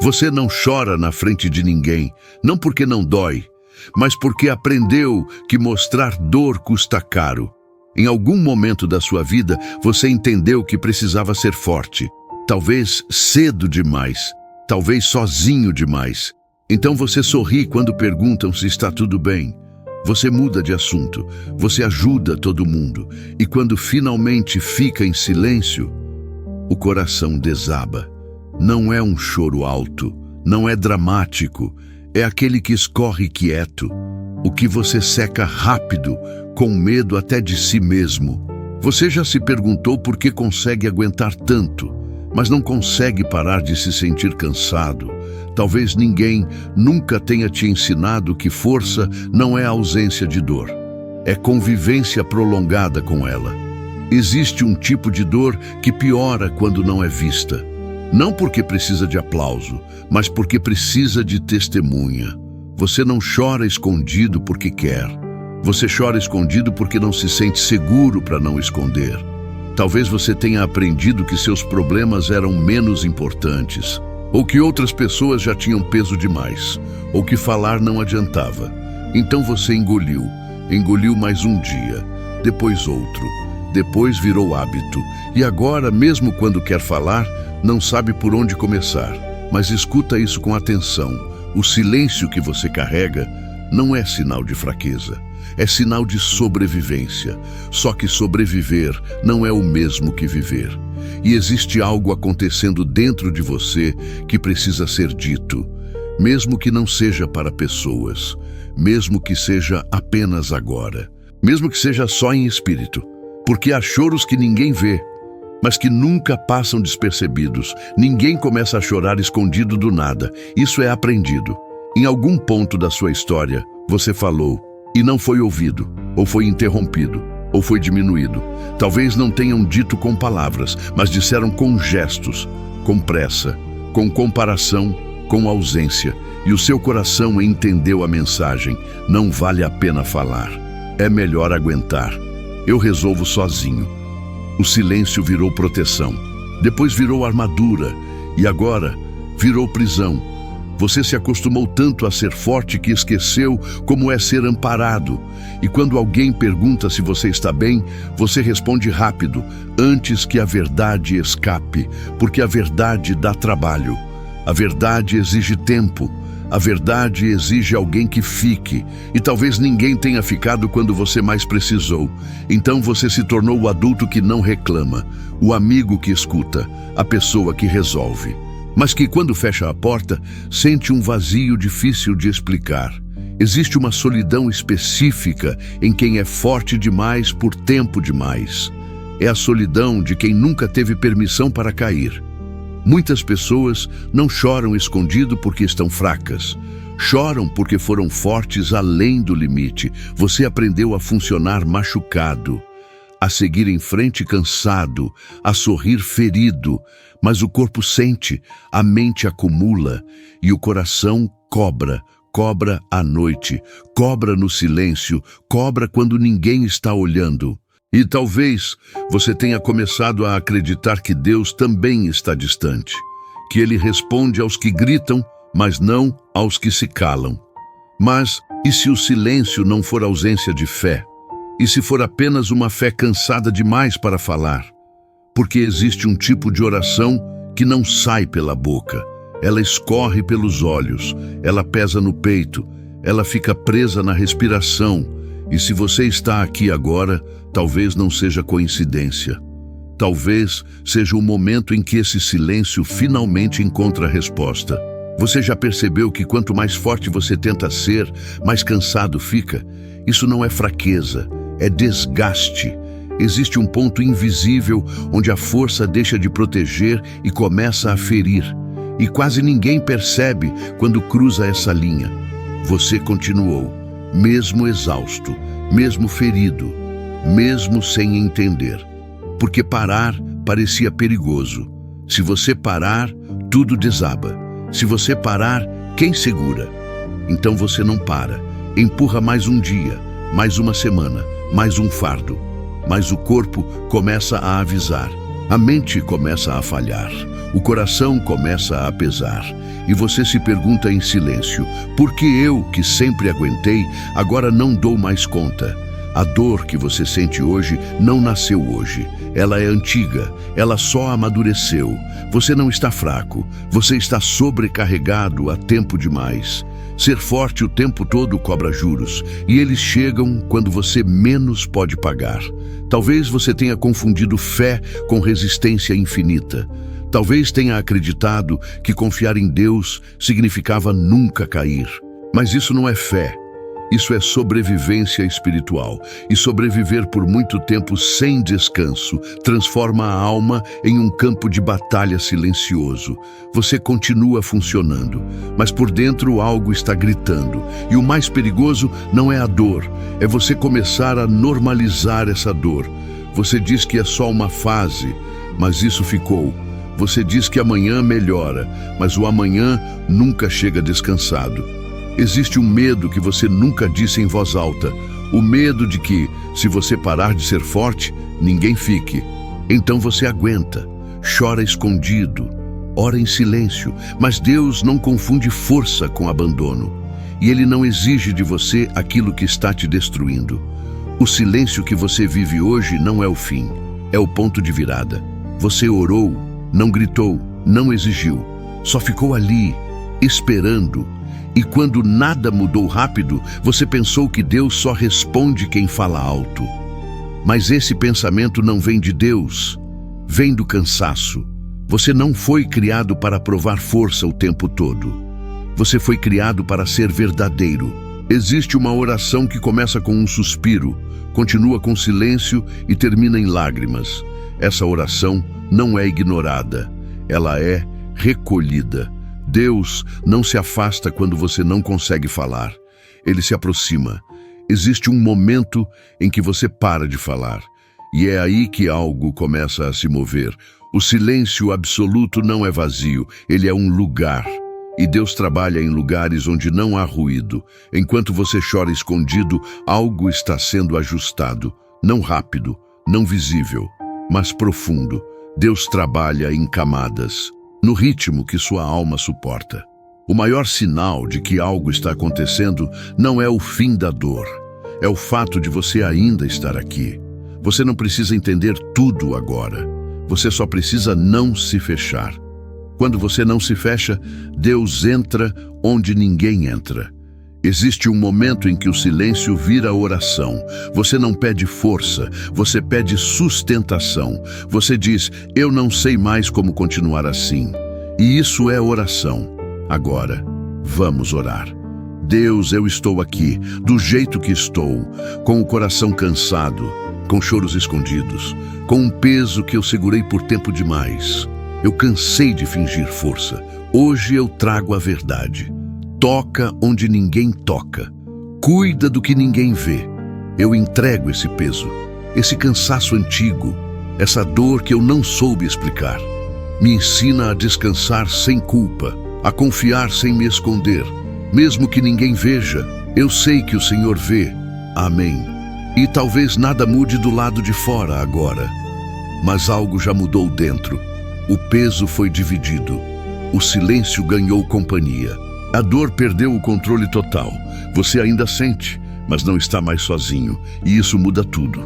Você não chora na frente de ninguém, não porque não dói, mas porque aprendeu que mostrar dor custa caro. Em algum momento da sua vida, você entendeu que precisava ser forte. Talvez cedo demais, talvez sozinho demais. Então você sorri quando perguntam se está tudo bem. Você muda de assunto, você ajuda todo mundo. E quando finalmente fica em silêncio, o coração desaba. Não é um choro alto, não é dramático, é aquele que escorre quieto, o que você seca rápido, com medo até de si mesmo. Você já se perguntou por que consegue aguentar tanto, mas não consegue parar de se sentir cansado. Talvez ninguém nunca tenha te ensinado que força não é ausência de dor, é convivência prolongada com ela. Existe um tipo de dor que piora quando não é vista. Não porque precisa de aplauso, mas porque precisa de testemunha. Você não chora escondido porque quer. Você chora escondido porque não se sente seguro para não esconder. Talvez você tenha aprendido que seus problemas eram menos importantes, ou que outras pessoas já tinham peso demais, ou que falar não adiantava. Então você engoliu mais um dia, depois outro, depois virou hábito, e agora, mesmo quando quer falar, não sabe por onde começar. Mas escuta isso com atenção. O silêncio que você carrega não é sinal de fraqueza, é sinal de sobrevivência. Só que sobreviver não é o mesmo que viver. E existe algo acontecendo dentro de você que precisa ser dito, mesmo que não seja para pessoas, mesmo que seja apenas agora, mesmo que seja só em espírito. Porque há choros que ninguém vê, mas que nunca passam despercebidos. Ninguém começa a chorar escondido do nada. Isso é aprendido. Em algum ponto da sua história, você falou e não foi ouvido, ou foi interrompido, ou foi diminuído. Talvez não tenham dito com palavras, mas disseram com gestos, com pressa, com comparação, com ausência. E o seu coração entendeu a mensagem. Não vale a pena falar. É melhor aguentar. Eu resolvo sozinho. O silêncio virou proteção, depois virou armadura e agora virou prisão. Você se acostumou tanto a ser forte que esqueceu como é ser amparado. E quando alguém pergunta se você está bem, você responde rápido, antes que a verdade escape, porque a verdade dá trabalho. A verdade exige tempo. A verdade exige alguém que fique, e talvez ninguém tenha ficado quando você mais precisou. Então você se tornou o adulto que não reclama, o amigo que escuta, a pessoa que resolve. Mas que quando fecha a porta, sente um vazio difícil de explicar. Existe uma solidão específica em quem é forte demais por tempo demais. É a solidão de quem nunca teve permissão para cair. Muitas pessoas não choram escondido porque estão fracas. Choram porque foram fortes além do limite. Você aprendeu a funcionar machucado, a seguir em frente cansado, a sorrir ferido. Mas o corpo sente, a mente acumula e o coração cobra. Cobra à noite, cobra no silêncio, cobra quando ninguém está olhando. E talvez você tenha começado a acreditar que Deus também está distante, que Ele responde aos que gritam, mas não aos que se calam. Mas e se o silêncio não for ausência de fé? E se for apenas uma fé cansada demais para falar? Porque existe um tipo de oração que não sai pela boca. Ela escorre pelos olhos, ela pesa no peito, ela fica presa na respiração. E se você está aqui agora, talvez não seja coincidência. Talvez seja o momento em que esse silêncio finalmente encontra a resposta. Você já percebeu que quanto mais forte você tenta ser, mais cansado fica? Isso não é fraqueza, é desgaste. Existe um ponto invisível onde a força deixa de proteger e começa a ferir. E quase ninguém percebe quando cruza essa linha. Você continuou, mesmo exausto, mesmo ferido, mesmo sem entender. Porque parar parecia perigoso. Se você parar, tudo desaba. Se você parar, quem segura? Então você não para. Empurra mais um dia, mais uma semana, mais um fardo. Mas o corpo começa a avisar. A mente começa a falhar, o coração começa a pesar, e você se pergunta em silêncio: por que eu, que sempre aguentei, agora não dou mais conta? A dor que você sente hoje não nasceu hoje. Ela é antiga, ela só amadureceu. Você não está fraco, você está sobrecarregado há tempo demais. Ser forte o tempo todo cobra juros, e eles chegam quando você menos pode pagar. Talvez você tenha confundido fé com resistência infinita. Talvez tenha acreditado que confiar em Deus significava nunca cair. Mas isso não é fé. Isso é sobrevivência espiritual, e sobreviver por muito tempo sem descanso transforma a alma em um campo de batalha silencioso. Você continua funcionando, mas por dentro algo está gritando, e o mais perigoso não é a dor, é você começar a normalizar essa dor. Você diz que é só uma fase, mas isso ficou. Você diz que amanhã melhora, mas o amanhã nunca chega descansado. Existe um medo que você nunca disse em voz alta, o medo de que, se você parar de ser forte, ninguém fique. Então você aguenta, chora escondido, ora em silêncio, mas Deus não confunde força com abandono, e Ele não exige de você aquilo que está te destruindo. O silêncio que você vive hoje não é o fim, é o ponto de virada. Você orou, não gritou, não exigiu, só ficou ali, esperando. E quando nada mudou rápido, você pensou que Deus só responde quem fala alto. Mas esse pensamento não vem de Deus, vem do cansaço. Você não foi criado para provar força o tempo todo. Você foi criado para ser verdadeiro. Existe uma oração que começa com um suspiro, continua com silêncio e termina em lágrimas. Essa oração não é ignorada, ela é recolhida. Deus não se afasta quando você não consegue falar. Ele se aproxima. Existe um momento em que você para de falar. E é aí que algo começa a se mover. O silêncio absoluto não é vazio, ele é um lugar. E Deus trabalha em lugares onde não há ruído. Enquanto você chora escondido, algo está sendo ajustado. Não rápido, não visível, mas profundo. Deus trabalha em camadas, no ritmo que sua alma suporta. O maior sinal de que algo está acontecendo não é o fim da dor, é o fato de você ainda estar aqui. Você não precisa entender tudo agora, você só precisa não se fechar. Quando você não se fecha, Deus entra onde ninguém entra. Existe um momento em que o silêncio vira oração. Você não pede força, você pede sustentação. Você diz: eu não sei mais como continuar assim. E isso é oração. Agora, vamos orar. Deus, eu estou aqui, do jeito que estou, com o coração cansado, com choros escondidos, com um peso que eu segurei por tempo demais. Eu cansei de fingir força. Hoje eu trago a verdade. Toca onde ninguém toca. Cuida do que ninguém vê. Eu entrego esse peso, esse cansaço antigo, essa dor que eu não soube explicar. Me ensina a descansar sem culpa, a confiar sem me esconder. Mesmo que ninguém veja, eu sei que o Senhor vê. Amém. E talvez nada mude do lado de fora agora, mas algo já mudou dentro. O peso foi dividido. O silêncio ganhou companhia. A dor perdeu o controle total. Você ainda sente, mas não está mais sozinho, e isso muda tudo.